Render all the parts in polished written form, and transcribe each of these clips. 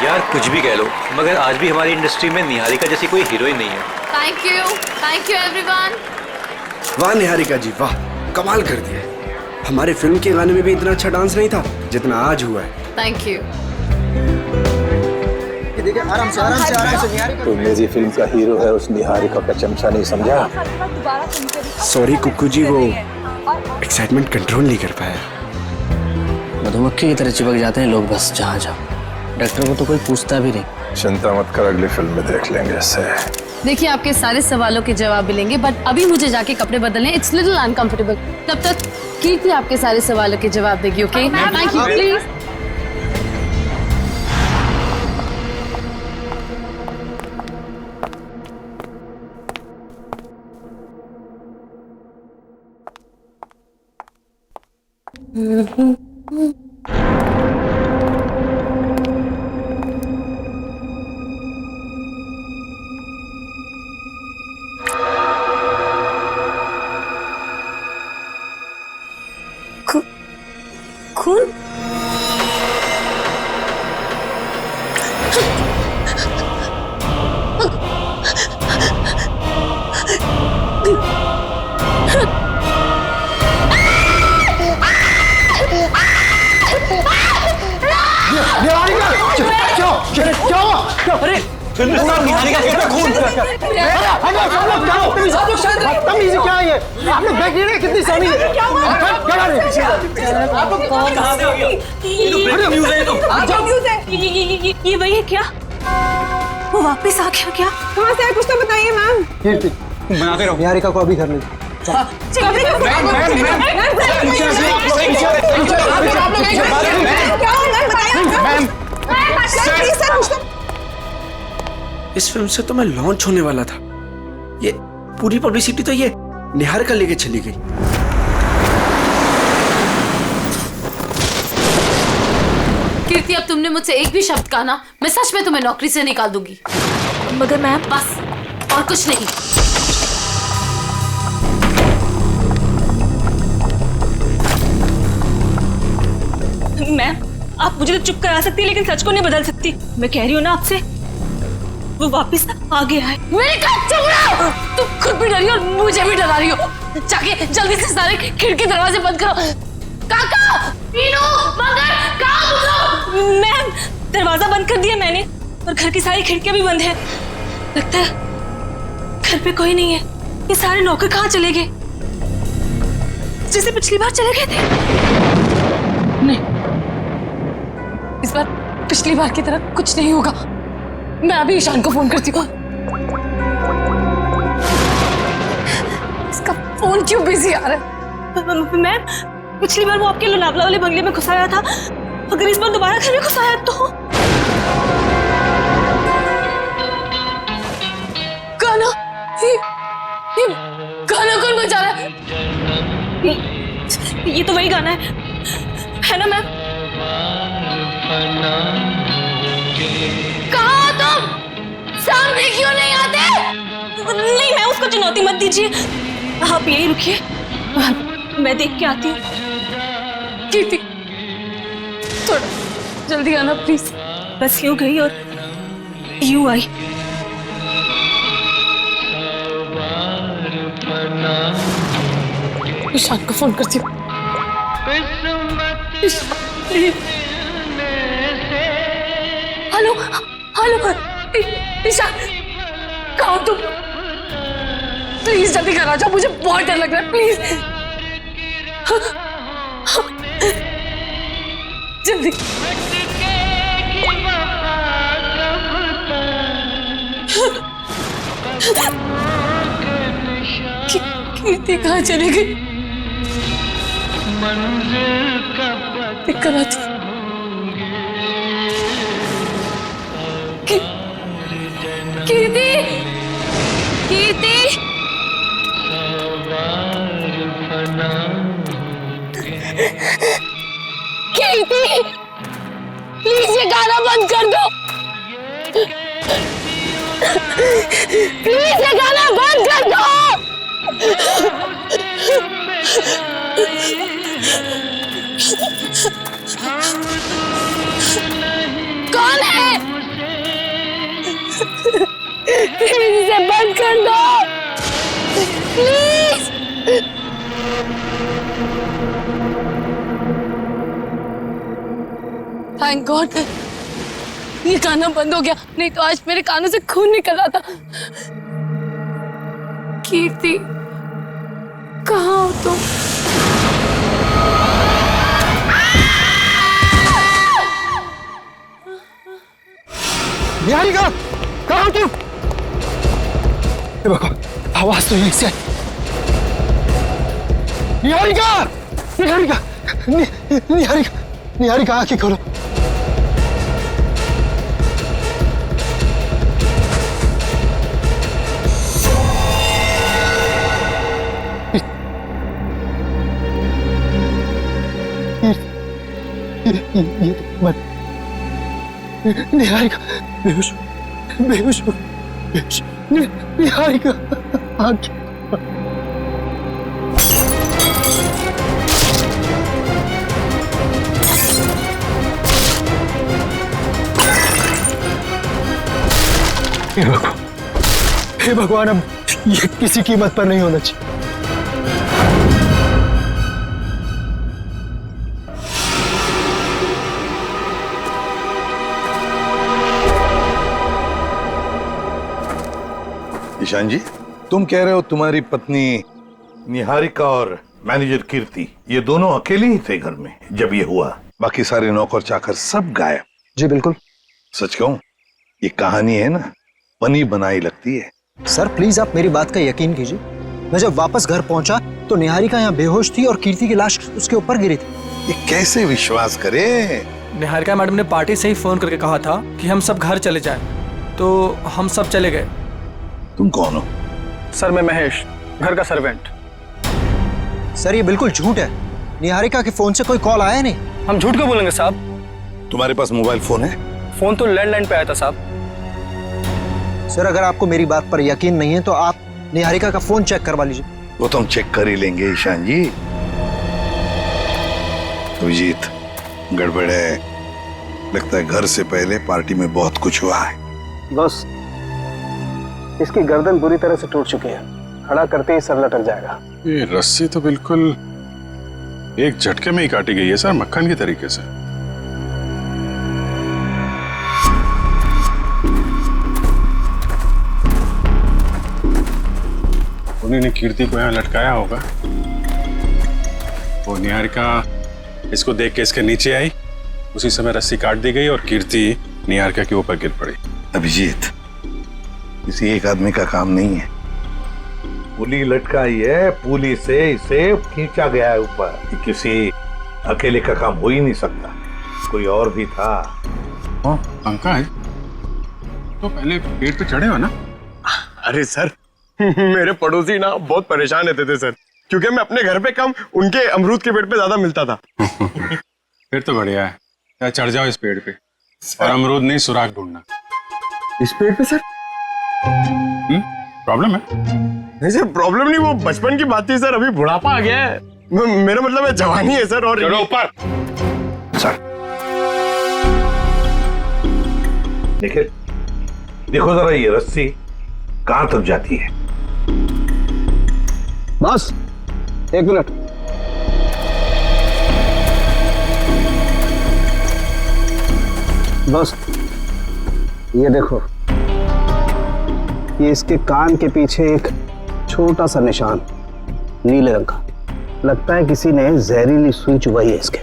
यार कुछ भी कह लो, मगर आज भी हमारी इंडस्ट्री में निहारिका जैसी कोई हीरोइन नहीं है। Thank you everyone. वाह निहारिका जी वाह, कमाल कर दिया। हमारे फिल्म के गाने में भी इतना अच्छा डांस नहीं था जितना आज हुआ है। Thank you. देखिए आराम से निहारिका। तो मेरी फिल्म का हीरो है, उस निहारिका का चमचा नहीं समझा। सॉरी कुक्कू जी, वो एक्साइटमेंट कंट्रोल नहीं कर पाया। मधुमक्खी की तरह चिपक जाते हैं लोग बस जहाँ जाओ। डॉक्टर को तो कोई पूछता भी नहीं। चिंता मत कर, अगली फिल्म में देख लेंगे इसे। देखिए आपके सारे सवालों के जवाब मिलेंगे, बट अभी मुझे जाके कपड़े बदलने, इट्स लिटिल अनकंफर्टेबल। तब तक कीर्ति आपके सारे सवालों के जवाब देगी। Okay thank you please. खून? अरे फिल्म स्टार निहारिका के खून। तमीज़ क्या है ये? आप लोग देख रहे हैं कितनी सनी है। आप लोग कहाँ से हो गया? ये तो ब्रेकिंग न्यूज़ है। ये वही है क्या? वो वापस आ गया क्या? कहाँ से है कुछ तो बताइए मैम। कीर्ति बनाते रहो। निहारिका को अभी घर ले इस फिल्म से तो मैं लॉन्च होने वाला था, ये पूरी पब्लिसिटी तो ये निहारिका लेके चली गई। कीर्ति अब तुमने मुझसे एक भी शब्द कहा ना, मैं सच में तुम्हें नौकरी से निकाल दूंगी। मगर मैम बस और कुछ नहीं। मैम आप मुझे तो चुप करा सकती है, लेकिन सच को नहीं बदल सकती। मैं कह रही हूँ ना आपसे, वो वापस आ गया है। मेरे कहा चुप रहो। तुम खुद भी डरी हो और मुझे भी डरा रही हो। जाके जल्दी से सारे खिड़की दरवाजे बंद करो। काका, मीनू, मगर, कहाँ तुम लोग? मैम दरवाजा बंद कर दिया मैंने, और घर की सारी खिड़कियां भी बंद है। लगता है घर पे कोई नहीं है। ये सारे नौकर कहाँ चले गए? जैसे पिछली बार चले गए थे। नहीं, इस बार पिछली बार की तरह कुछ नहीं होगा। मैं अभी ईशान को फोन करती हूँ। इसका फोन क्यों बिजी आ रहा है? मैम पिछली बार वो आपके लोनावला वाले बंगले में घुसाया था, अगर इस बार दोबारा घर में घुसाया तो? गाना, ये गाना कौन बजा रहा है? ये तो वही गाना है ना मैम? कहाँ तुम? सामने क्यों नहीं आते? नहीं मैं उसको चुनौती मत दीजिए, आप यही रुकिए, मैं देख के आती हूँ। कीर्ति थोड़ा जल्दी आना प्लीज। बस यूं गई और यूं आई। ईशान को फोन करती हूँ। हेलो हेलो ईशान, कहाँ तुम? प्लीज जल्दी घर आ जाओ, मुझे बहुत डर लग रहा है। प्लीज जल्दी। कीर्ति कहाँ चली गई? पिक कराती। कीर्ति, कीर्ति, कीर्ति, प्लीज ये गाना बंद कर दो। प्लीज ये गाना बंद कर दो। कौन है? प्लीज इसे बंद कर दो प्लीज। थैंक गॉड ये गाना बंद हो गया, नहीं तो आज मेरे कानों से खून निकल रहा था। कीर्ति कहाँ हो तुम? निहारिका कहाँ हो तुम? आवाज तो यहीं से आई। निहारिका निहारिका निहारिका निहारिका आंखें खोलो। ये तो मत निहारिका बेहोश बेहोश बेहोश निहारिका आंखें हे भगवान अब ये किसी कीमत पर नहीं होना चाहिए। ईशान जी, तुम कह रहे हो तुम्हारी पत्नी निहारिका और मैनेजर कीर्ति ये दोनों अकेले ही थे घर में जब ये हुआ, बाकी सारे नौकर चाकर सब गायब? जी बिल्कुल। सच कहूं ये कहानी है ना बनी बनाई लगती है। सर प्लीज आप मेरी बात का यकीन कीजिए, मैं जब वापस घर पहुंचा तो निहारिका यहाँ बेहोश थी और कीर्ति की लाश उसके ऊपर गिरी थी। ये कैसे विश्वास करे? निहारिका मैडम ने पार्टी से ही फोन करके कहा था कि हम सब घर चले जाएं, तो हम सब चले गए। तुम कौन हो? सर मैं महेश, घर का सर्वेंट। सर ये बिल्कुल झूठ है, निहारिका के फोन से कोई कॉल आया नहीं। हम झूठ क्यों बोलेंगे साहब? तुम्हारे पास मोबाइल फोन है? फोन तो लैंडलाइन पे आया था साहब। सर अगर आपको मेरी बात पर यकीन नहीं है तो आप निहारिका का फोन चेक करवा लीजिए। वो तो हम चेक कर ही लेंगे ईशान जी। अभिजीत गड़बड़ है, लगता है घर से पहले पार्टी में बहुत कुछ हुआ है। बस इसकी गर्दन बुरी तरह से टूट चुकी है, खड़ा करते ही सर लटक जाएगा। ये रस्सी तो बिल्कुल एक झटके में ही काटी गई है सर, मक्खन के तरीके से। उन्हीं ने कीर्ति को यहाँ लटकाया होगा। वो निहारिका इसको देख के इसके नीचे आई, उसी समय रस्सी काट दी गई और कीर्ति निहारिका के ऊपर गिर पड़ी। अभिजीत किसी एक आदमी का काम नहीं है, पुली लटकाई है, पुली से इसे खींचा गया है ऊपर। ये किसी अकेले का काम हो ही नहीं सकता, कोई और भी था। पंकज तो पहले पेड़ पे चढ़े हो ना? अरे सर मेरे पड़ोसी ना बहुत परेशान रहते थे सर, क्योंकि मैं अपने घर पे कम उनके अमरूद के पेड़ पे ज्यादा मिलता था। फिर तो बढ़िया है, या चढ़ जाओ इस पेड़ पे और अमरूद नहीं सुराग ढूंढना। इस पेड़ पे सर? प्रॉब्लम है? नहीं सर प्रॉब्लम नहीं, वो बचपन की बात थी सर, अभी बुढ़ापा आ गया है। मेरा मतलब है जवानी है सर। और चलो ऊपर। सर देखिए, देखो जरा ये रस्सी कहां तक जाती है। बस 1 मिनट। बस ये देखो, ये इसके कान के पीछे एक छोटा सा निशान नीले रंग का, लगता है किसी ने जहरीली सुई चुभाई है इसके।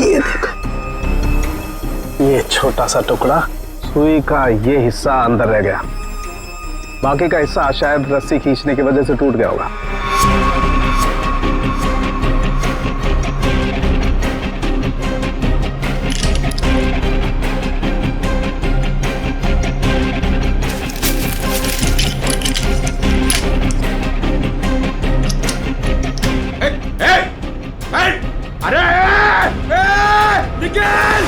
ये देखो, ये छोटा सा टुकड़ा, सुई का ये हिस्सा अंदर रह गया, बाकी का हिस्सा शायद रस्सी खींचने की वजह से टूट गया होगा। निकल!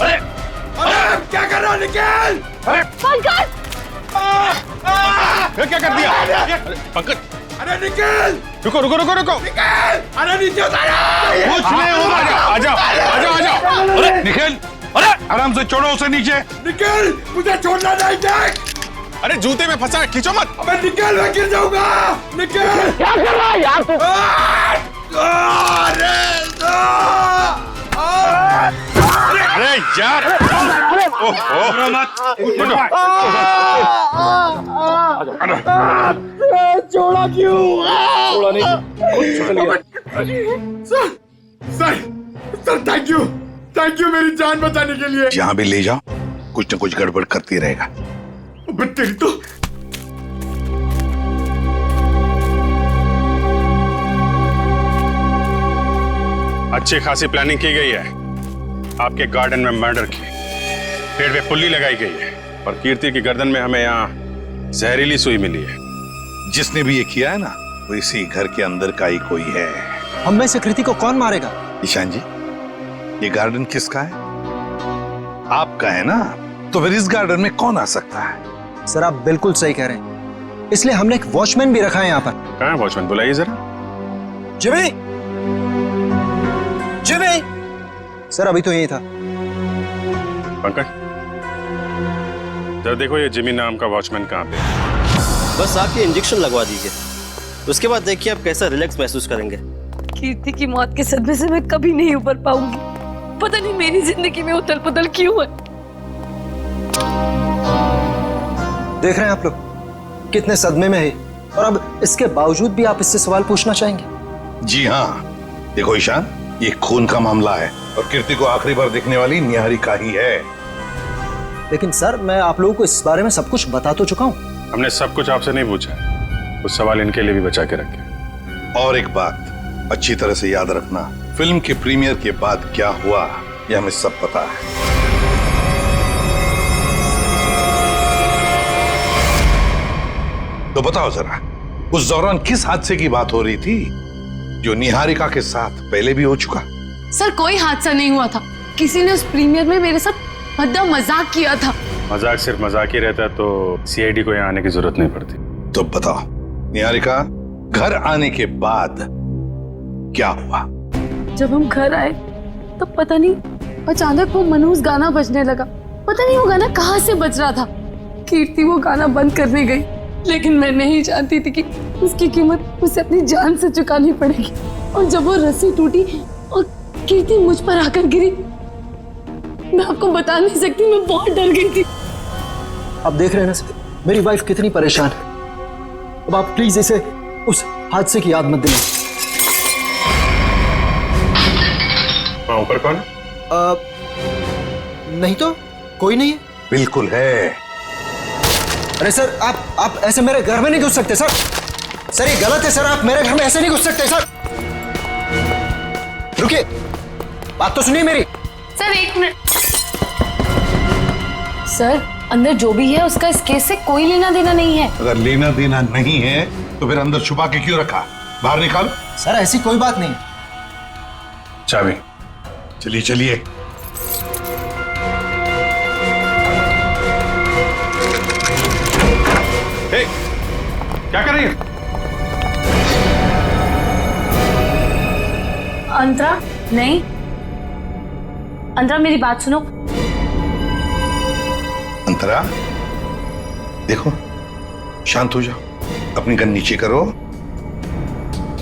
अरे क्या कर रहा है? निकल! पंकज! ये क्या कर दिया? पंकज, अरे निकल! रुको रुको रुको रुको। निकल! अरे नीचे उतारो! कुछ नहीं होगा। आ जाओ आ जाओ आ जाओ। अरे निकल, अरे आराम से छोड़ो उसे नीचे। निकल! मुझे छोड़ना नहीं, देख! अरे जूते में फंसा है, खींचो मत। अबे निकल, मैं गिर जाऊंगा! निकल! क्या कर रहा है यार तू? अरे यार, ओहो मत। छोड़ा क्यों? छोड़ा नहीं। सर थैंक यू मेरी जान बचाने के लिए। जहाँ भी ले जाओ कुछ न कुछ गड़बड़ करती रहेगा। तेरी तो अच्छी खासी प्लानिंग की गई है। आपके गार्डन में मर्डर की, पेड़ पे पुल्ली लगाई गई है और कीर्ति की गर्दन में हमें यहाँ जहरीली सुई मिली है। जिसने भी ये किया है ना, वो इसी घर के अंदर का ही कोई है। हम में से कृति को कौन मारेगा? ईशान जी, ये गार्डन किसका है? आपका है ना, तो फिर इस गार्डन में कौन आ सकता है? सर आप बिल्कुल सही कह रहे हैं, इसलिए हमने एक वॉचमैन भी रखा है यहाँ पर। कहाँ है वॉचमैन? बुलाइए जरा। Jimmy, Jimmy. सर अभी तो यही था। पंकज, जरा देखो ये जिमी नाम का वॉचमैन कहाँ पे है। बस आप ये इंजेक्शन लगवा दीजिए, उसके बाद देखिए आप कैसा रिलैक्स महसूस करेंगे। कीर्ति की मौत के सदमे से मैं कभी नहीं उबर पाऊंगी। पता नहीं मेरी जिंदगी में उथल पुथल क्यों है। देख रहे हैं आप लोग कितने सदमे में है, और अब इसके बावजूद भी आप इससे सवाल पूछना चाहेंगे? जी हाँ, देखो ईशान, ये खून का मामला है और कीर्ति को आखिरी बार देखने वाली निहारिका ही है। लेकिन सर मैं आप लोगों को इस बारे में सब कुछ बता तो चुका हूँ। हमने सब कुछ आपसे नहीं पूछा, कुछ सवाल इनके लिए भी बचा के रखे। और एक बात अच्छी तरह से याद रखना, फिल्म के प्रीमियर के बाद क्या हुआ ये हमें सब पता है। तो बताओ जरा, उस दौरान किस हादसे की बात हो रही थी जो निहारिका के साथ पहले भी हो चुका? सर कोई हादसा नहीं हुआ था, किसी ने उस प्रीमियर में मेरे साथ भद्दा मजाक किया था। मजाक सिर्फ मजाक ही रहता तो सीआईडी को यहाँ आने की जरूरत नहीं पड़ती। तो बताओ निहारिका, घर आने के बाद क्या हुआ? जब हम घर आए तो पता नहीं अचानक वो मनहूस गाना बजने लगा। पता नहीं वो गाना कहाँ से बज रहा था। कीर्ति वो गाना बंद करने गई, लेकिन मैं नहीं जानती थी कि उसकी कीमत उसे अपनी जान से चुकानी पड़ेगी। और जब वो रस्सी टूटी और कीर्ति मुझ पर आकर गिरी, मैं आपको बता नहीं सकती, मैं बहुत डर गई थी। आप देख रहे हैं ना सर, मेरी वाइफ कितनी परेशान है। अब आप प्लीज इसे उस हादसे की याद मत दिलाएं। वहाँ ऊपर कौन? नहीं तो कोई नहीं है। बिल्कुल है। अरे सर आप ऐसे मेरे घर में नहीं घुस सकते सर। सर ये गलत है सर, आप मेरे घर में ऐसे नहीं घुस सकते सर। रुकिए, बात तो सुनिए मेरी। सर एक मिनट। सर अंदर जो भी है उसका इस केस से कोई लेना देना नहीं है। अगर लेना देना नहीं है तो फिर अंदर छुपा के क्यों रखा? बाहर निकालो। सर ऐसी कोई बात नहीं। चाबी। चलिए चलिए। क्या कर रही है? अंतरा नहीं, अंतरा मेरी बात सुनो। अंतरा देखो, शांत हो जाओ, अपनी गन नीचे करो।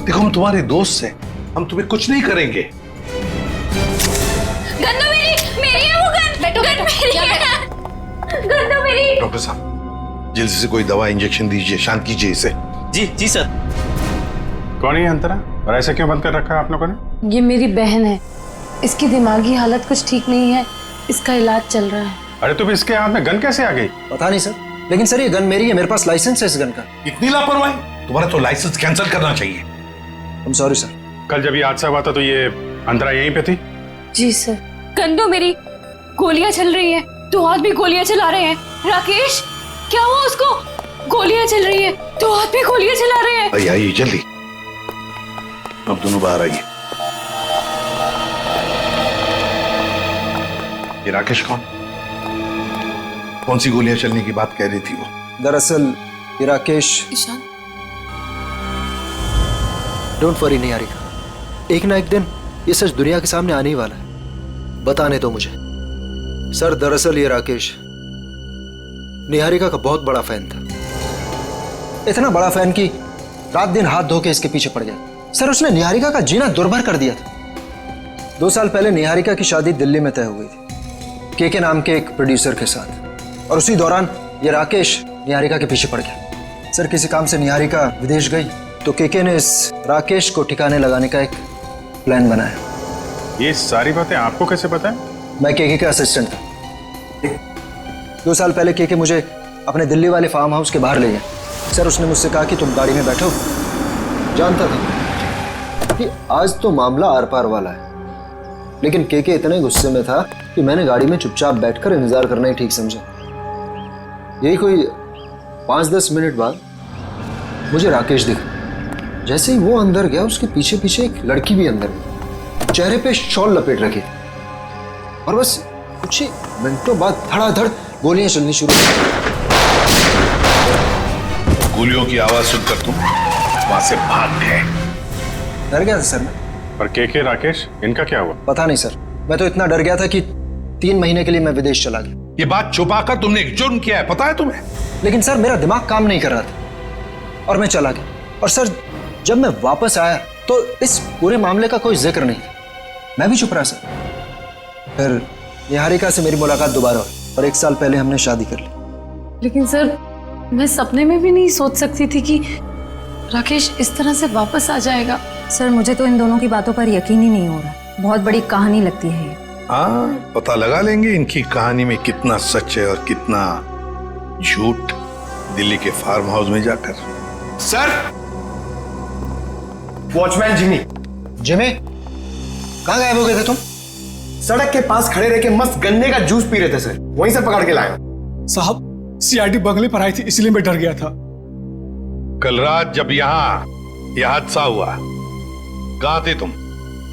देखो हम तुम्हारे दोस्त हैं, हम तुम्हें कुछ नहीं करेंगे। गन तो मेरी है वो गन। गन मेरी है। गन तो मेरी। डॉक्टर साहब जल्दी से कोई दवा इंजेक्शन दीजिए, शांत कीजिए इसे। जी जी सर। कौन है अंतरा, और ऐसे क्यों बंद कर रखा है आप लोगों ने? ये मेरी बहन है, इसकी दिमागी हालत कुछ ठीक नहीं है, इसका इलाज चल रहा है। अरे तुम इसके हाथ में गन कैसे आ गई? पता नहीं सर, लेकिन सर ये गन मेरी है, मेरे पास लाइसेंस है इस गन का। इतनी लापरवाही, तुम्हारा तो लाइसेंस कैंसिल करना चाहिए। आई एम सॉरी सर। कल जब ये हादसा हुआ था तो ये अंतरा यहीं पे थी? जी सर। गन तो मेरी, गोलियां चल रही हैं, दो हाथ भी गोलियां चला रहे हैं। राकेश क्या हुआ उसको? गोलियां चल रही है, दो हाथ भी गोलियां चला रहे हैं। आइए आइए जल्दी, अब दोनों बाहर आइए। ये राकेश कौन सी गोलियां चलने की बात कह रही थी वो? दरअसल ये राकेश। ईशान, डोंट वरी निहारिका, एक ना एक दिन ये सच दुनिया के सामने आने ही वाला है। बताने दो मुझे। सर दरअसल ये राकेश निहारिका का बहुत बड़ा फैन था, इतना बड़ा फैन कि रात दिन हाथ धो के इसके पीछे पड़ गया। सर उसने निहारिका का जीना दुर्भर कर दिया था। 2 साल पहले निहारिका की शादी दिल्ली में तय हो गई थी के नाम के एक प्रोड्यूसर के साथ, और उसी दौरान ये राकेश निहारिका के पीछे पड़ गया। सर किसी काम से निहारिका विदेश गई तो के ने इस राकेश को ठिकाने लगाने का एक प्लान बनाया। ये सारी बातें आपको कैसे पता है? मैं के का असिस्टेंट था। 2 साल पहले के मुझे अपने दिल्ली वाले फार्म हाउस के बाहर ले गया। सर उसने मुझसे कहा कि तुम गाड़ी में बैठो। जानता था कि आज तो मामला आर पार वाला है, लेकिन के इतने गुस्से में था कि मैंने गाड़ी में चुपचाप बैठकर इंतजार करना ही ठीक समझा। यही कोई 5-10 मिनट बाद मुझे राकेश दिखा। जैसे ही वो अंदर गया उसके पीछे पीछे एक लड़की भी अंदर गई, चेहरे पे शॉल लपेट रखी थी, और बस कुछ ही मिनटों बाद धड़ाधड़ गोलियां चलनी शुरू हुई। गोलियों की आवाज सुनकर तुम वहां से भाग गए। डर गया था सर मैं। पर के राकेश, इनका क्या हुआ? पता नहीं सर, मैं तो इतना डर गया था कि 3 महीने के लिए मैं विदेश चला गया। ये बात छुपाकर तुमने एक जुर्म किया है, पता है तुम्हें? लेकिन सर मेरा दिमाग काम नहीं कर रहा था और मैं चला गया। और सर जब मैं वापस आया तो इस पूरे मामले का कोई जिक्र नहीं था। मैं भी चुप रहा सर। फिर निहारिका से मेरी मुलाकात दोबारा हुई और 1 साल पहले हमने शादी कर ली। लेकिन सर मैं सपने में भी नहीं सोच सकती थी कि राकेश इस तरह से वापस आ जाएगा। सर मुझे तो इन दोनों की बातों पर यकीन ही नहीं हो रहा। बहुत बड़ी कहानी लगती है ये। हाँ, पता लगा लेंगे इनकी कहानी में कितना सच है और कितना झूठ दिल्ली के फार्म हाउस में जाकर। Sir, watchman Jimmy. जिमी, कहाँ गायब हो गए थे तुम? सड़क के पास खड़े रह के मस्त गन्ने का जूस पी रहे थे सर, वहीं से पकड़ के लाया। साहब सीआईडी बंगले पर आई थी, इसलिए मैं डर गया था। कल रात जब यहाँ यह हादसा हुआ, कहाँ थे तुम?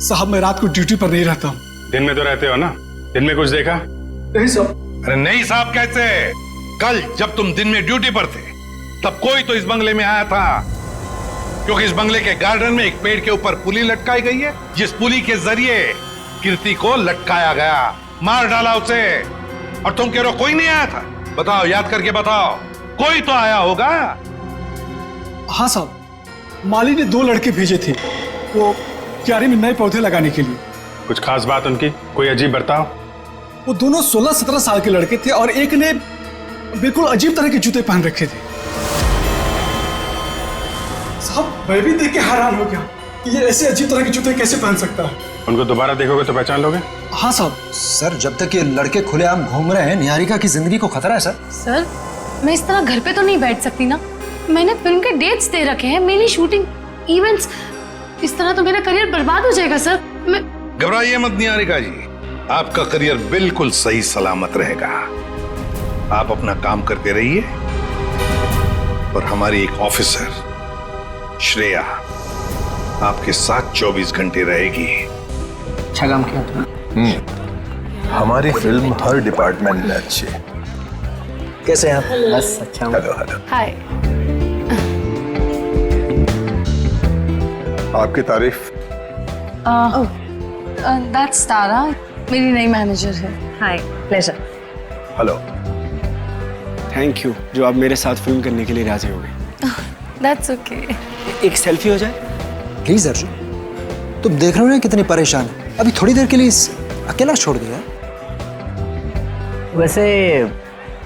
साहब मैं रात को ड्यूटी पर नहीं रहता हूँ। दिन में तो रहते हो ना? दिन में कुछ देखा? नहीं साहब। अरे नहीं साहब कैसे? कल जब तुम दिन में ड्यूटी पर थे तब कोई तो इस बंगले में आया था, क्योंकि इस बंगले के गार्डन में एक पेड़ के ऊपर पुली लटकाई गई है, जिस पुली के जरिए कीर्ति को लटकाया गया, मार डाला उसे। और तुम कह रहे हो कोई नहीं आया था? बताओ, याद करके बताओ, कोई तो आया होगा। हाँ साहब, माली ने 2 लड़के भेजे थे वो क्यारी में नए पौधे लगाने के लिए। कुछ खास बात उनकी? कोई अजीब बर्ताव? वो दोनों 16-17 साल के लड़के थे और एक ने बिल्कुल अजीब तरह के जूते पहन रखे थे। साहब मैं भी देख के हैरान हो गया कि ये ऐसे अजीब तरह के जूते कैसे पहन सकता है। उनको दोबारा देखोगे तो पहचान लोगे? हाँ साहब। सर जब तक ये लड़के खुलेआम घूम रहे हैं, निहारिका की जिंदगी को खतरा है सर। सर मैं इस तरह घर पे तो नहीं बैठ सकती ना। मैंने फिल्म के डेट्स दे रखे हैं, मेरी शूटिंग, इवेंट्स। इस तरह तो मेरा करियर बर्बाद हो जाएगा सर। मैं घबराइए मत निहारिका जी, आपका करियर बिल्कुल सही सलामत रहेगा। आप अपना काम करते रहिए और हमारी एक ऑफिसर श्रेया आपके साथ 24 घंटे रहेगी। अच्छा काम किया तुमने। हमारी फिल्म हर डिपार्टमेंट में अच्छी है। कैसे हैं आप? बस अच्छा हूँ। Hello hello. हाय। आपकी तारीफ। दैट्स तारा, मेरी नई मैनेजर है। Hi, pleasure. Hello. Thank you जो आप मेरे साथ फिल्म करने के लिए राजी हो गए। That's okay. एक सेल्फी हो जाए प्लीज अर्जुन, तुम देख रहे हो ना कितनी परेशान है। अभी थोड़ी देर के लिए अकेला छोड़ दिया। वैसे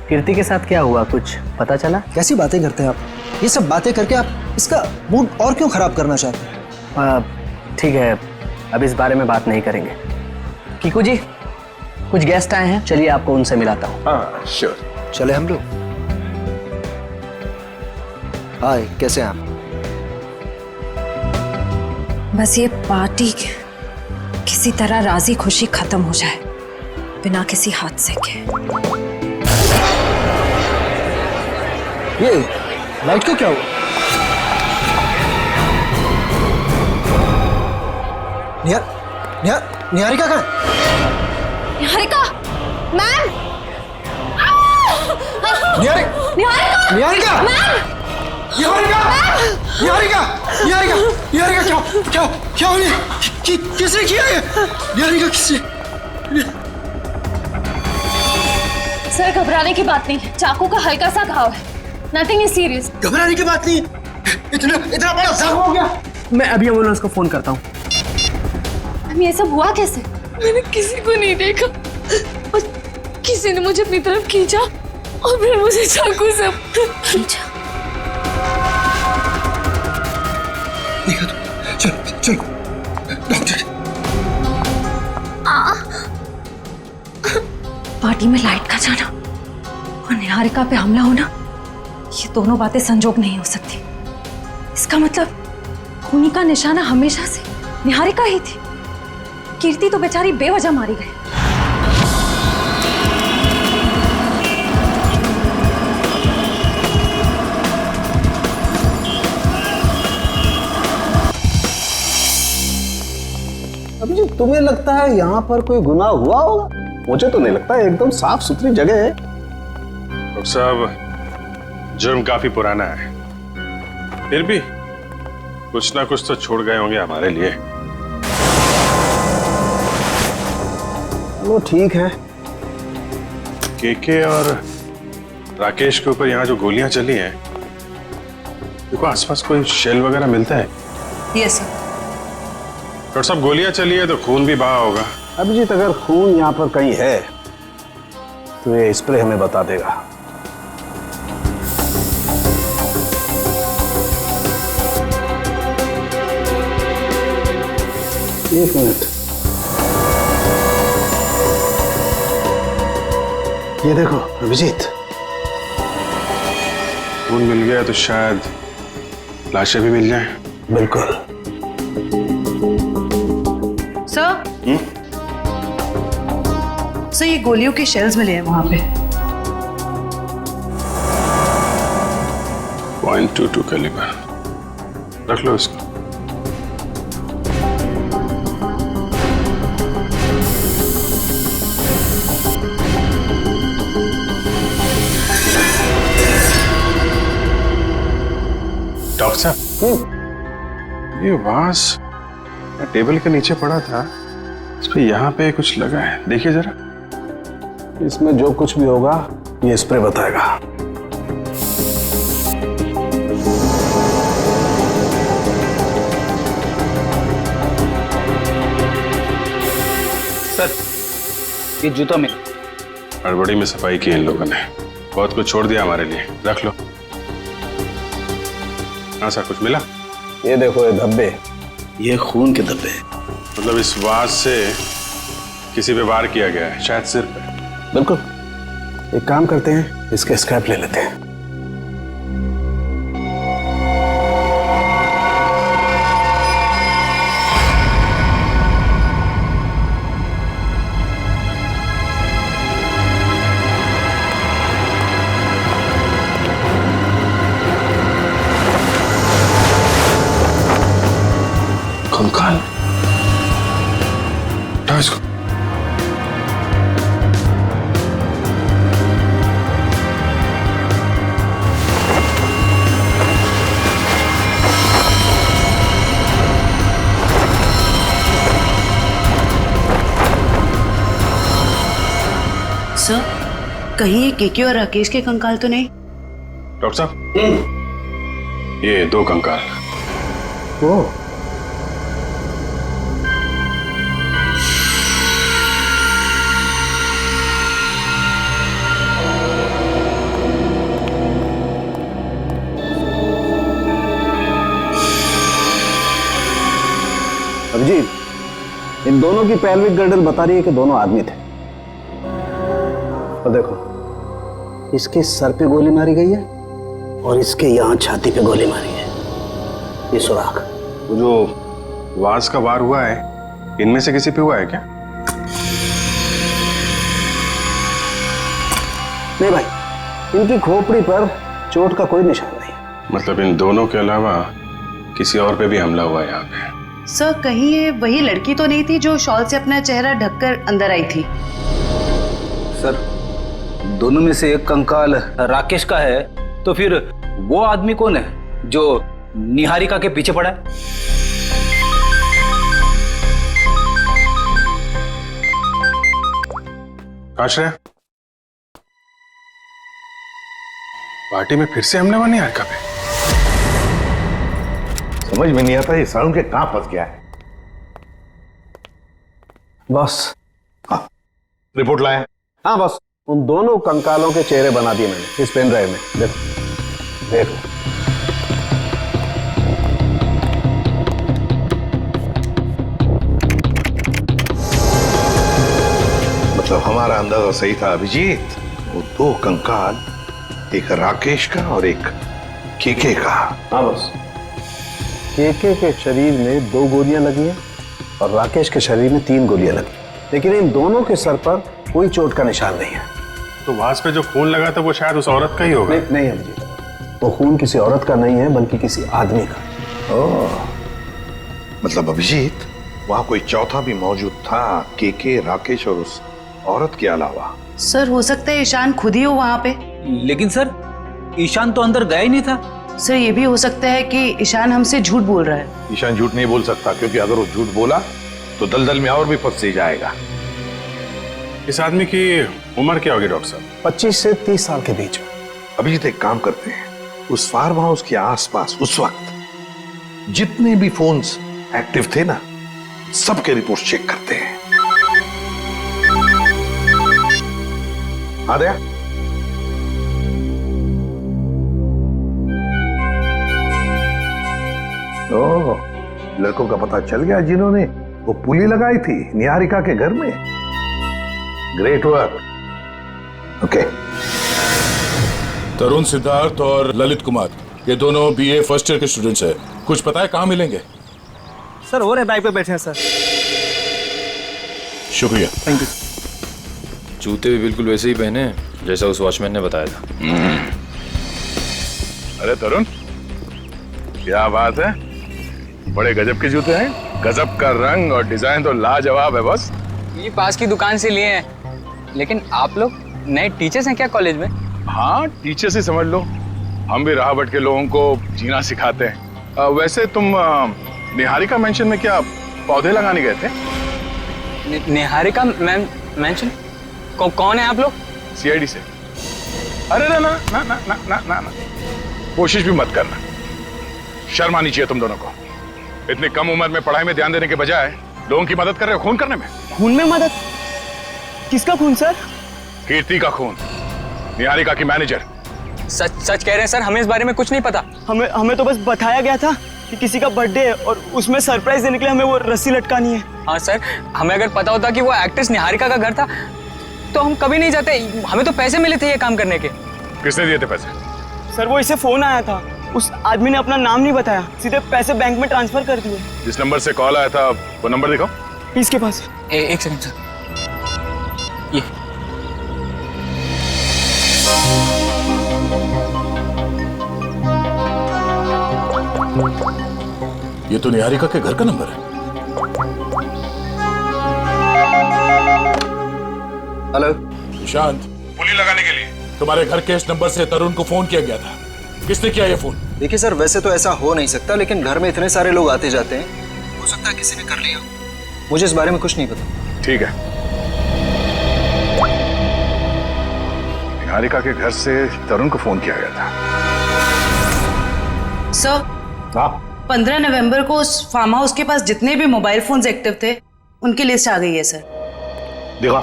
कीर्ति के साथ क्या हुआ, कुछ पता चला? कैसी बातें करते हैं आप? ये सब बातें करके आप इसका मूड और क्यों खराब करना चाहते हैं? ठीक है, अब इस बारे में बात नहीं करेंगे। कीकू जी, कुछ गेस्ट आए हैं, चलिए आपको उनसे मिलाता हूँ। हाँ श्योर। चले हम लोग। हाय, कैसे हैं आप? बस ये पार्टी किसी तरह राजी खुशी खत्म हो जाए बिना किसी हादसे के। ये लाइट को क्या हुआ? निहारिका कहाँ है? निहारिका मैम। निहारिका मैम। क्या हो गया? किसने किया ये? यारिका किसने? सर घबराने की बात नहीं है, चाकू का हल्का सा घाव है, नथिंग इज सीरियस। घबराने की बात नहीं, इतना बड़ा जख्म हो गया। मैं अभी एम्बुलेंस को फोन करता हूँ। ये सब हुआ कैसे? मैंने किसी को नहीं देखा और किसी ने मुझे अपनी तरफ खींचा और फिर मुझे चाकू से खींचा। देखा तो? चल डॉक्टर। पार्टी में लाइट का जाना और निहारिका पे हमला होना, ये दोनों बातें संजोग नहीं हो सकती। इसका मतलब खूनी का निशाना हमेशा से निहारिका ही थी। कीर्ति तो बेचारी बेवजह मारी गई। अभी तुम्हें लगता है यहाँ पर कोई गुनाह हुआ होगा? मुझे तो नहीं लगता, एकदम साफ सुथरी जगह है। डॉक्टर साहब, जुर्म काफी पुराना है, फिर भी कुछ ना कुछ तो छोड़ गए होंगे हमारे लिए। वो ठीक है। केके और राकेश के ऊपर यहाँ जो गोलियां चली हैं, देखो आसपास कोई शेल वगैरह मिलता है? Yes sir. डॉक्टर साहब, गोलियां चली है तो खून भी बहा होगा। अभिजीत, अगर खून यहाँ पर कहीं है तो ये स्प्रे हमें बता देगा। एक मिनट, ये देखो अभिजीत, खून मिल गया तो शायद लाशें भी मिल जाएं। बिल्कुल। सर, सर ये गोलियों के शेल्स मिले हैं वहां पे। .22 कैलिबर, रख लो इसको। डॉक्टर साहब, ये वास टेबल के नीचे पड़ा था, इस पे यहाँ पे कुछ लगा है, देखिए जरा। इसमें जो कुछ भी होगा ये स्प्रे बताएगा। सर, ये जूता मिला। हड़बड़ी में सफाई की इन लोगों ने, बहुत कुछ छोड़ दिया हमारे लिए, रख लो। हाँ सर, कुछ मिला? ये देखो, ये धब्बे, ये खून के धब्बे। मतलब इस वास से किसी पे वार किया गया है, शायद सिर पे। बिल्कुल। एक काम करते हैं, इसके स्क्रैप ले लेते हैं। कंकाल, उठाओ इसको। सर, कहीं ये केके और राकेश के कंकाल तो नहीं? डॉक्टर साहब, ये 2 कंकाल। ओ, अभिजीत, इन दोनों की पेल्विक गर्डल बता रही है कि दोनों आदमी थे। और देखो, इसके सर पे गोली मारी गई है और इसके यहाँ छाती पे गोली मारी है, ये सुराख। वो जो वास का वार हुआ है, इनमें से किसी पे हुआ है क्या? नहीं भाई, इनकी खोपड़ी पर चोट का कोई निशान नहीं। मतलब इन दोनों के अलावा किसी और पे भी हमला हुआ है यहाँ पे? सर, कहीं ये वही लड़की तो नहीं थी जो शॉल से अपना चेहरा ढककर अंदर आई थी? सर, दोनों में से एक कंकाल राकेश का है, तो फिर वो आदमी कौन है? जो निहारिका के पीछे पड़ा है? आश्रय, पार्टी में फिर से हमने वो निहारिका पे। समझ में नहीं आता ये सारुण के कहां फंस गया है। बस। हाँ, रिपोर्ट लाया? हाँ बस, उन दोनों कंकालों के चेहरे बना दिए मैंने इस पेन ड्राइव में। देखो देखो। मतलब हमारा अंदाजा सही था अभिजीत। वो दो कंकाल, एक राकेश का और एक केके का। हाँ बस, केके के शरीर में 2 गोलियां लगी हैं और राकेश के शरीर में 3 गोलियां लगी, लेकिन इन दोनों के सर पर कोई चोट का निशान नहीं है। तो वास पे जो खून लगा था वो शायद उस औरत का ही होगा। नहीं अभिजीत, वो खून किसी औरत का नहीं है बल्कि किसी आदमी का। ओह, मतलब अभिजीत वहां कोई चौथा भी मौजूद था, केके, राकेश और उस औरत के अलावा। सर हो सकता है ईशान खुद ही हो वहाँ पे। लेकिन सर, ईशान तो अंदर गया ही नहीं था। सर ये भी हो सकता है कि ईशान हमसे झूठ बोल रहा है। ईशान झूठ नहीं बोल सकता, क्योंकि अगर वो झूठ बोला तो दलदल में और भी फंस जाएगा। इस आदमी की उम्र क्या होगी डॉक्टर साहब? 25 से 30 साल के बीच में। अभिजीत एक काम करते हैं, उस फार्म हाउस के आसपास उस वक्त जितने भी फोन्स एक्टिव थे ना, सबके रिपोर्ट चेक करते हैं। आ गया? ओह, लड़कों का पता चल गया जिन्होंने वो पुली लगाई थी निहारिका के घर में। Great work. ओके। तरुण, सिद्धार्थ और ललित कुमार, ये दोनों बीए फर्स्ट ईयर के स्टूडेंट्स हैं। कुछ पता है कहाँ मिलेंगे? सर हो रहे बाइक पे बैठे हैं सर। शुक्रिया। Thank you. जूते भी बिल्कुल वैसे ही पहने जैसा उस वॉचमैन ने बताया था। अरे तरुण, क्या बात है, बड़े गजब के जूते हैं। गजब का रंग और डिजाइन तो लाजवाब है बस। ये पास की दुकान से लिए हैं। लेकिन आप लोग नए टीचर्स हैं क्या कॉलेज में? हाँ, टीचर्स ही समझ लो। हम भी राह भटके के लोगों को जीना सिखाते हैं। वैसे तुम निहारिका मेंशन में क्या पौधे लगाने गए थे? निहारिका मेंशन? कौन है आप लोग? सीआईडी से। अरे ना ना ना ना ना ना ना ना, कोशिश भी मत करना। शर्म आनी चाहिए तुम दोनों को। इतनी कम उम्र में पढ़ाई में ध्यान देने के बजाय लोगों की मदद कर रहे हो खून करने में। खून में मदद? किसका खून सर? कीर्ति का खून, निहारिका की मैनेजर। सच कह रहे हैं सर, हमें इस बारे में कुछ नहीं पता। हमें तो बस बताया गया था कि किसी का बर्थडे है और उसमें सरप्राइज देने के लिए हमें वो रस्सी लटकानी है। हाँ सर, हमें अगर पता होता कि वो एक्ट्रेस निहारिका का घर था तो हम कभी नहीं जाते। हमें तो पैसे मिले थे ये काम करने के। किसने दिए थे पैसे? सर वो इसे फोन आया था, उस आदमी ने अपना नाम नहीं बताया, सीधे पैसे बैंक में ट्रांसफर कर दिए। जिस नंबर से कॉल आया था वो नंबर दिखाओ। इसके पास एक सेकंड सर। ये तो निहारिका के घर का नंबर है। हेलो निशांत, पुली लगाने के लिए तुम्हारे घर के इस नंबर से तरुण को फोन किया गया था। किसने किया ये फोन? देखिए सर, वैसे तो ऐसा हो नहीं सकता, लेकिन घर में इतने सारे लोग आते जाते हैं, हो सकता है किसी ने कर लिया। मुझे इस बारे में कुछ नहीं पता। ठीक है। निहारिका के घर से तरुण को फोन किया गया था। सर, 15 नवंबर को उस फार्म हाउस के पास जितने भी मोबाइल फोन्स एक्टिव थे उनकी लिस्ट आ गई है सर। देखा,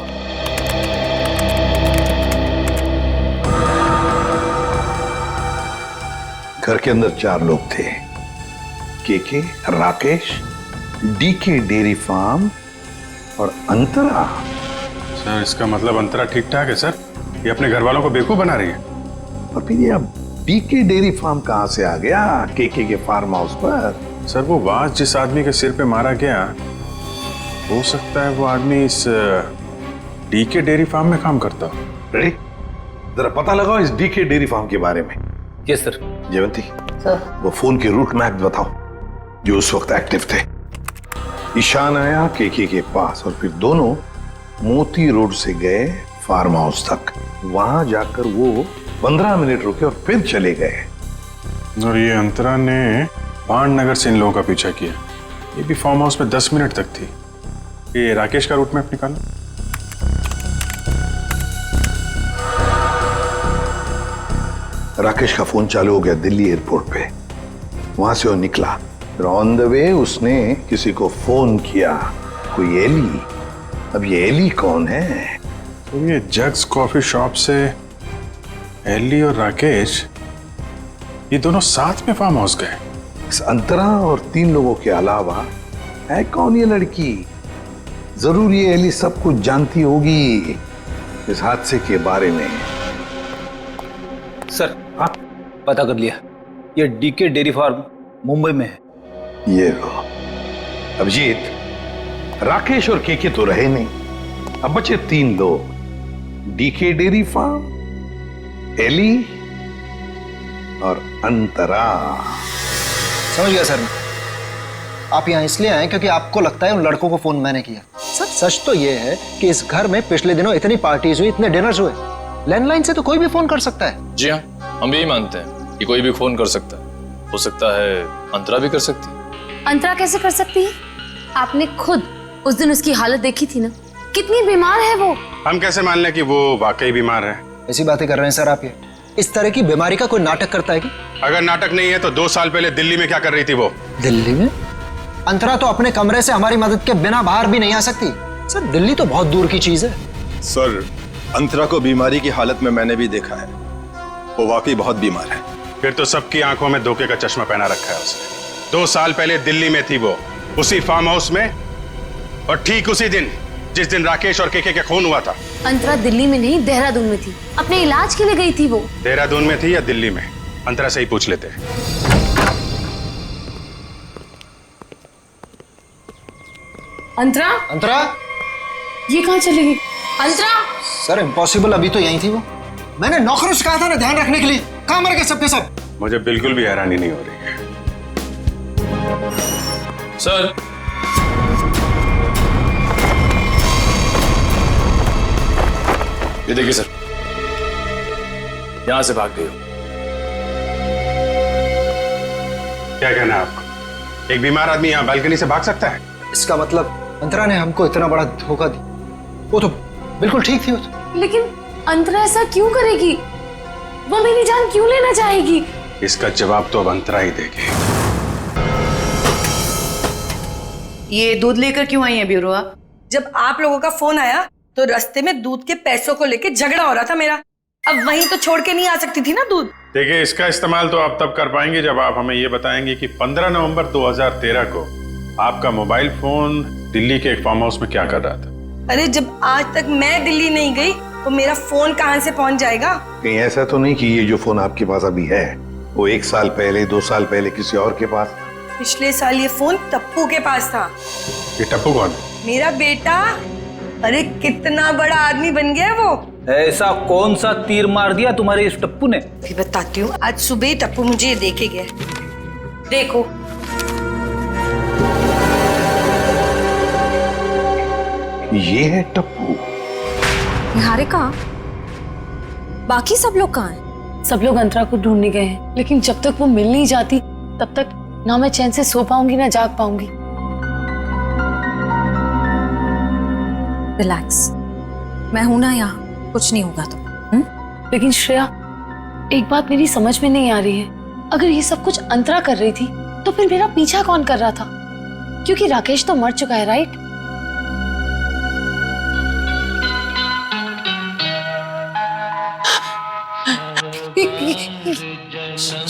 घर के अंदर 4 लोग थे, K K, Rakesh, D K dairy farm और अंतरा। सर इसका मतलब अंतरा ठीक ठाक है सर? ये अपने घर वालों को बेवकूफ बना रही है। और फिर ये अब डीके डेयरी फार्म कहां से आ गया केके के फार्म हाउस पर? सर वो वास जिस आदमी के सिर पे मारा गया, हो सकता है वो आदमी इस डीके डेयरी फार्म में काम करता हो। रेडी, जरा पता लगाओ इस डीके डेयरी फार्म के बारे में। Yes sir. जयवंती सर, वो फोन के रूट मैप बताओ जो उस वक्त एक्टिव थे। ईशान आया केके के पास और फिर दोनों मोती रोड से गए फार्म हाउस तक। वहां जाकर वो 15 मिनट रुके और फिर चले गए। और ये अंतरा ने भाननगर से इन लोगों का पीछा किया। ये भी फार्म हाउस में 10 मिनट तक थी। ये राकेश का रूट मैप निकाला। राकेश का फोन चालू हो गया दिल्ली एयरपोर्ट पे। वहां से वो निकला, फिर ऑन द वे उसने किसी को फोन किया, कोई एली। अब ये एली कौन है? तो ये जग्स कॉफी शॉप से एली और राकेश ये दोनों साथ में फार्म हाउस गए। इस अंतरा और 3 लोगों के अलावा है कौन ये लड़की? जरूर ये एली सब कुछ जानती होगी इस हादसे के बारे में। सर, हाँ पता कर लिया, ये डीके डेयरी फार्म मुंबई में है। ये लो अभिजीत, राकेश और केके तो रहे नहीं, अब बचे 3 लोग, डीके डेयरी फार्म, एली और अंतरा। समझ गया सर मैं। आप यहाँ इसलिए आए क्योंकि आपको लगता है उन लड़कों को फोन मैंने किया। सच तो ये है कि इस घर में पिछले दिनों इतनी पार्टीज हुई, इतने डिनर्स हुए, लैंडलाइन से तो कोई भी फोन कर सकता है। जी हाँ, हम यही मानते हैं कि कोई भी फोन कर सकता है। हो सकता है अंतरा भी कर सकती है। अंतरा कैसे कर सकती है? आपने खुद उस दिन उसकी हालत देखी थी ना, कितनी बीमार है वो। हम कैसे मान लें कि वो वाकई बीमार है? ऐसी बातें कर रहे हैं सर आप। ये इस तरह की बीमारी का कोई नाटक करता है कि? अगर नाटक नहीं है तो 2 साल पहले दिल्ली में क्या कर रही थी वो? दिल्ली में? अंतरा तो अपने कमरे से हमारी मदद के बिना बाहर भी नहीं आ सकती। सर दिल्ली तो बहुत दूर की चीज है। सर अंतरा को बीमारी की हालत में मैंने भी देखा है, वो वाकई बहुत बीमार है। फिर तो सबकी आंखों में धोखे का चश्मा पहना रखा है उसने। 2 साल पहले दिल्ली में थी वो, उसी फार्म हाउस में, और ठीक उसी दिन जिस दिन राकेश और केके का खून हुआ था। अंतरा दिल्ली में नहीं, देहरादून में थी, अपने इलाज के लिए गई थी वो। देहरादून में थी या दिल्ली में? अंतरा से ही पूछ लेते हैं। अंतरा? अंतरा? ये कहाँ चली गई? अंतरा? सर इम्पॉसिबल, अभी तो यही थी वो। मैंने नौकरों से कहा था ना ध्यान रखने के लिए, कहाँ मर गए सबके सब? मुझे बिल्कुल भी हैरानी नहीं हो रही है। सर, ये देखिए सर, यहां से भाग गई हो। क्या कहना है आपको? एक बीमार आदमी यहाँ बालकनी से भाग सकता है? इसका मतलब अंतरा ने हमको इतना बड़ा धोखा दी। वो तो बिल्कुल ठीक थी वो तो। लेकिन अंतरा ऐसा क्यों करेगी? वो मेरी जान क्यों लेना चाहेगी? इसका जवाब तो अब अंतरा ही देगी। ये दूध लेकर क्यों आई है ब्यूरोआ? जब आप लोगों का फोन आया तो रास्ते में दूध के पैसों को लेके झगड़ा हो रहा था मेरा। अब वहीं तो छोड़ के नहीं आ सकती थी ना दूध। देखिए, इसका इस्तेमाल तो आप तब कर पाएंगे जब आप हमें ये बताएंगे कि 15 नवंबर 2013 को आपका मोबाइल फोन दिल्ली के एक फार्म हाउस में क्या कर रहा था। अरे जब आज तक मैं दिल्ली नहीं गई तो मेरा फोन कहां से पहुंच जाएगा? कहीं ऐसा तो नहीं कि ये जो फोन आपके पास अभी है वो 1 साल पहले 2 साल पहले किसी और के पास? पिछले साल ये फोन टप्पू के पास था। ये टप्पू कौन है? मेरा बेटा। अरे कितना बड़ा आदमी बन गया वो। ऐसा कौन सा तीर मार दिया तुम्हारे इस टप्पू ने? भी बताती हूँ। आज सुबह ही टप्पू मुझे ये देके गया। देखो, ये है टप्पू। निहारिका, बाकी सब लोग कहाँ हैं? सब लोग अंतरा को ढूंढने गए हैं, लेकिन जब तक वो मिल नहीं जाती तब तक ना मैं चैन से सो पाऊंगी ना जाग पाऊंगी। रिलैक्स, मैं हूं ना यहाँ, कुछ नहीं होगा तो। लेकिन श्रेया, एक बात मेरी समझ में नहीं आ रही है। अगर ये सब कुछ अंतरा कर रही थी तो फिर मेरा पीछा कौन कर रहा था? क्योंकि राकेश तो मर चुका है, राइट?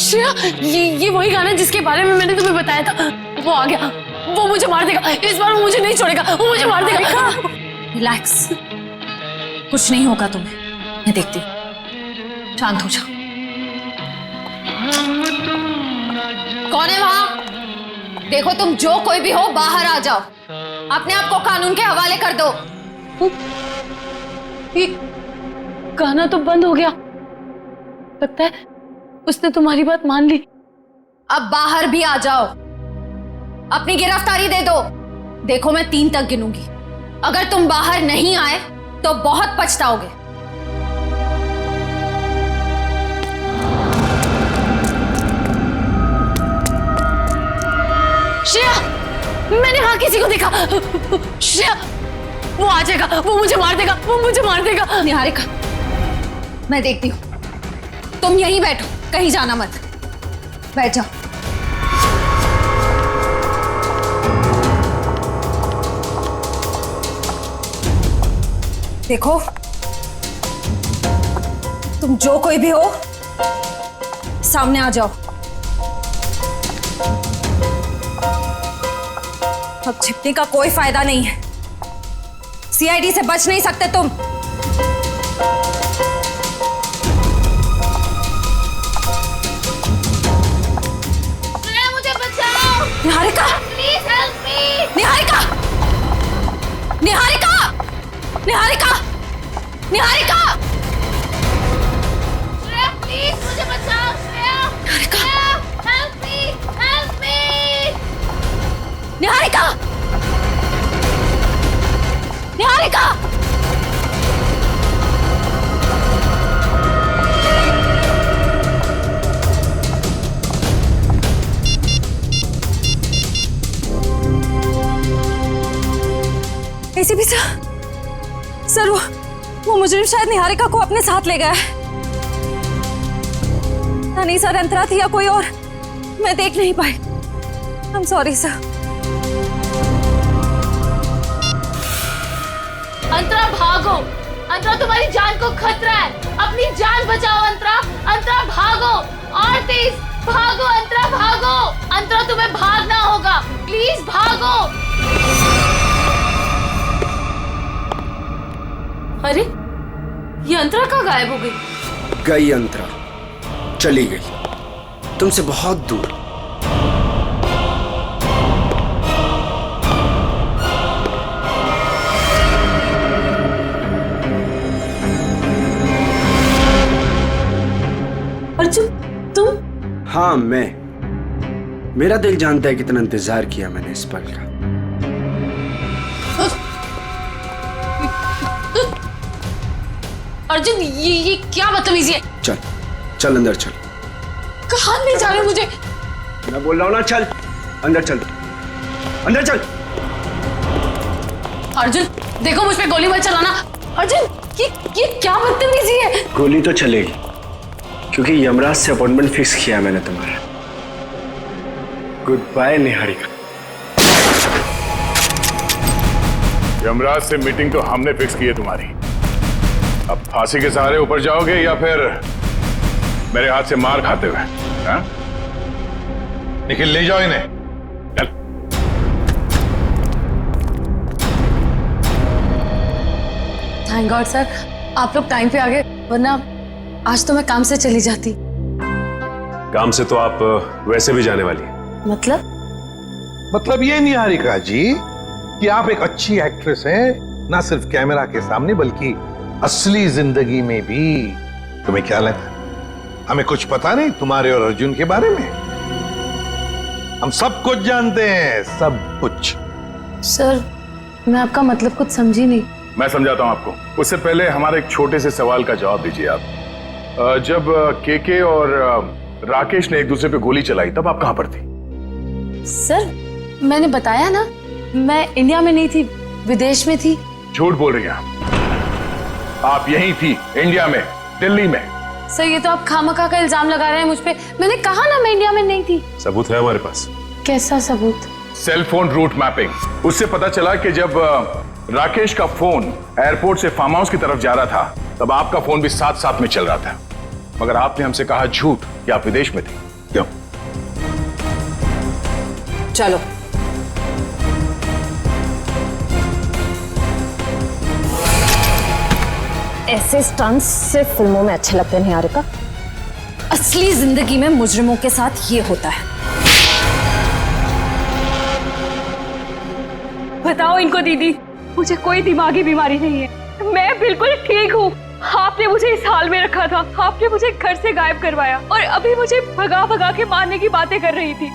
श्रेया, ये वही गाना जिसके बारे में मैंने तुम्हें बताया था। वो आ गया, वो मुझे मार देगा। इस बार वो मुझे नहीं छोड़ेगा, वो मुझे मार देगा। रिलैक्स, कुछ नहीं होगा तुम्हें, मैं देखती हूँ। शांत हो जाओ। कौन है वहां? देखो, तुम जो कोई भी हो बाहर आ जाओ। अपने आप को कानून के हवाले कर दो। ये गाना तो बंद हो गया। लगता है उसने तुम्हारी बात मान ली। अब बाहर भी आ जाओ, अपनी गिरफ्तारी दे दो। देखो, मैं 3 तक गिनूंगी। अगर तुम बाहर नहीं आए तो बहुत पछताओगे। कहाँ किसी को देखा? श्रेया, वो आ जाएगा, वो मुझे मार देगा, वो मुझे मार देगा। निहारिका, मैं देखती हूँ, तुम यहीं बैठो, कहीं जाना मत, बैठ जाओ। देखो, तुम जो कोई भी हो, सामने आ जाओ। अब छिपने का कोई फायदा नहीं है, सीआईडी से बच नहीं सकते तुम। मुझे बचाओ। Niharika, please help me. Niharika, Niharika, Niharika, Niharika, Shreya please मुझे बचाओ। Shreya, Niharika, help me, help me. Niharika, Niharika. ACP sir, वो मुजरिम शायद निहारिका को अपने साथ ले गया है। नहीं सर, अंतरा थी या कोई और, मैं देख नहीं पाई। I am sorry sir. Antara भागो, अंतरा तुम्हारी जान को खतरा है, अपनी जान बचाओ अंतरा। अंतरा भागो, और तेज भागो अंतरा, भागो। अंतरा तुम्हें भागना होगा, प्लीज भागो। अरे ये अंतरा कहाँ गायब हो गई? गई अंतरा, चली गई, तुमसे बहुत दूर। अर्जुन, तुम? हाँ, मैं। मेरा दिल जानता है कितना इंतजार किया मैंने इस पल का। अर्जुन, ये क्या बदतमीजी है? चल, चल अंदर चल। कहाँ ले जा रहे हो मुझे? मैं बोल रहा हूँ ना, चल अंदर चल, अंदर चल। अर्जुन देखो, मुझ पे गोली मत चलाना। अर्जुन, ये क्या बदतमीजी है? गोली तो चलेगी, क्योंकि यमराज से अपॉइंटमेंट फिक्स किया मैंने तुम्हारा। Good bye Niharika. यमराज से मीटिंग तो हमने फिक्स की है तुम्हारी। अब फांसी के सहारे ऊपर जाओगे या फिर मेरे हाथ से मार खाते हुए? हाँ? निखिल, ले जाओ इन्हें। चल। थैंक गॉड सर, आप लोग टाइम पे आ गए, वरना आज तो मैं काम से चली जाती। काम से तो आप वैसे भी जाने वाली हैं। मतलब ये निहारिका जी कि आप एक अच्छी एक्ट्रेस हैं, ना सिर्फ कैमरा के सामने बल्कि असली जिंदगी में भी। तुम्हें क्या लगा हमें कुछ पता नहीं तुम्हारे और अर्जुन के बारे में? हम सब कुछ जानते हैं, सब कुछ। सर, मैं आपका मतलब कुछ समझी नहीं। मैं समझाता हूं आपको। उससे पहले हमारे एक छोटे से सवाल का जवाब दीजिए आप। जब केके और राकेश ने एक दूसरे पे गोली चलाई, तब आप कहां पर थी? सर, मैंने बताया ना, मैं इंडिया में नहीं थी, विदेश में थी। झूठ बोल रही हैं आप यहीं थी, इंडिया में, दिल्ली में। सर, ये तो आप खामखा का इल्जाम लगा रहे हैं मुझ पे। मैंने कहा ना मैं इंडिया में नहीं थी। सबूत है हमारे पास। कैसा सबूत? Cell phone route mapping. उससे पता चला कि जब राकेश का फोन एयरपोर्ट से फार्म हाउस की तरफ जा रहा था, तब आपका फोन भी साथ साथ में चल रहा था। मगर आपने हमसे कहा झूठ कि आप विदेश में थे। क्यों? चलो। ऐसे स्टंट्स सिर्फ फिल्मों में अच्छे लगते हैं निहारिका। असली जिंदगी में मुजरिमों के साथ ये होता है। बताओ इनको दीदी, मुझे कोई दिमागी बीमारी नहीं है, मैं बिल्कुल ठीक हूँ। आपने मुझे इस हाल में रखा था, आपने मुझे घर से गायब करवाया और अभी मुझे भगा भगा के मारने की बातें कर रही थी।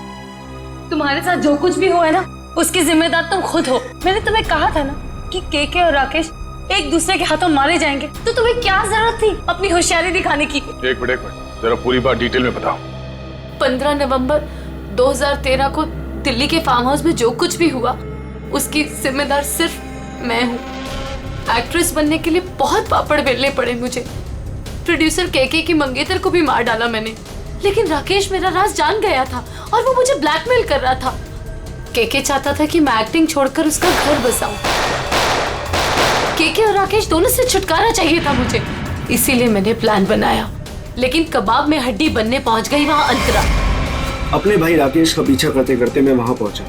तुम्हारे साथ जो कुछ भी हुआ है ना, उसकी जिम्मेदार तुम खुद हो। मैंने तुम्हें कहा था ना कि केके और राकेश एक दूसरे के हाथों मारे जाएंगे, तो तुम्हें क्या जरूरत थी अपनी होशियारी दिखाने की? एक मिनट, जरा पूरी बात डिटेल में बताओ। 15 नवंबर 2013 को दिल्ली के फार्म हाउस में जो कुछ भी हुआ, उसकी जिम्मेदार सिर्फ मैं हूँ। एक्ट्रेस बनने के लिए बहुत पापड़ बेलने पड़े मुझे। प्रोड्यूसर केके की मंगेतर को भी मार डाला मैंने, लेकिन राकेश मेरा राज जान गया था और वो मुझे ब्लैकमेल कर रहा था। केके चाहता था कि मैं एक्टिंग छोड़कर उसका घर बसाऊं। केके और राकेश दोनों से छुटकारा चाहिए था मुझे, इसीलिए मैंने प्लान बनाया। लेकिन कबाब में हड्डी बनने पहुंच गई वहां अंतरा। अपने भाई राकेश का पीछा करते करते मैं वहां पहुंचा।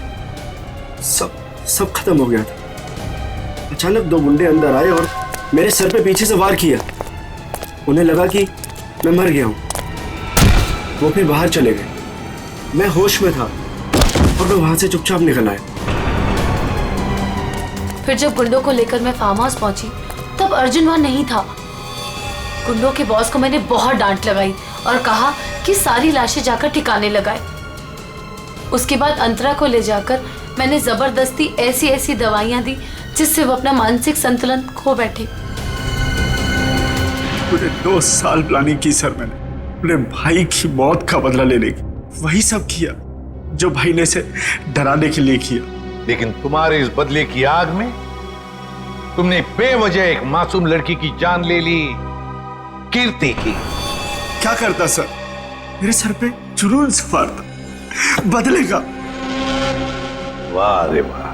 सब खत्म हो गया था। अचानक दो गुंडे अंदर आए और मेरे सर पे पीछे से वार किया। उन्हें लगा कि मैं मर गया हूं। वो फिर बाहर चले गए। मैं होश में था और मैं वहां से चुपचाप निकल आया। फिर जब गुंडों को लेकर मैं फार्म हाउस पहुंची तब अर्जुन वहां नहीं था। गुंडों के बॉस को मैंने बहुत डांट लगाई और कहा कि सारी लाशें जाकर ठिकाने लगाए। उसके बाद अंतरा को ले जाकर मैंने जबरदस्ती ऐसी दवाइयां दी जिससे वो अपना मानसिक संतुलन खो बैठे। पूरे 2 साल प्लानिंग की सर मैंने अपने भाई की मौत का बदला लेने की। वही सब किया जो भाई ने इसे डराने के लिए किया। लेकिन तुम्हारे इस बदले की आग में तुमने बेवजह एक मासूम लड़की की जान ले ली, कीर्ति की। क्या करता सर? मेरे सर पे जुनून सवार था बदले का। वाह रे वाह,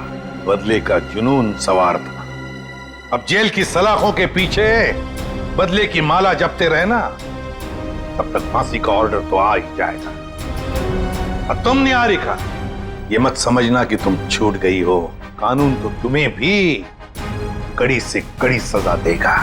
बदले का जुनून सवार था। अब जेल की सलाखों के पीछे बदले की माला जपते रहना, तब तक फांसी का ऑर्डर तो आ ही जाएगा। और तुम निहारिका, ये मत समझना कि तुम छूट गई हो। कानून तो तुम्हें भी कड़ी से कड़ी सजा देगा।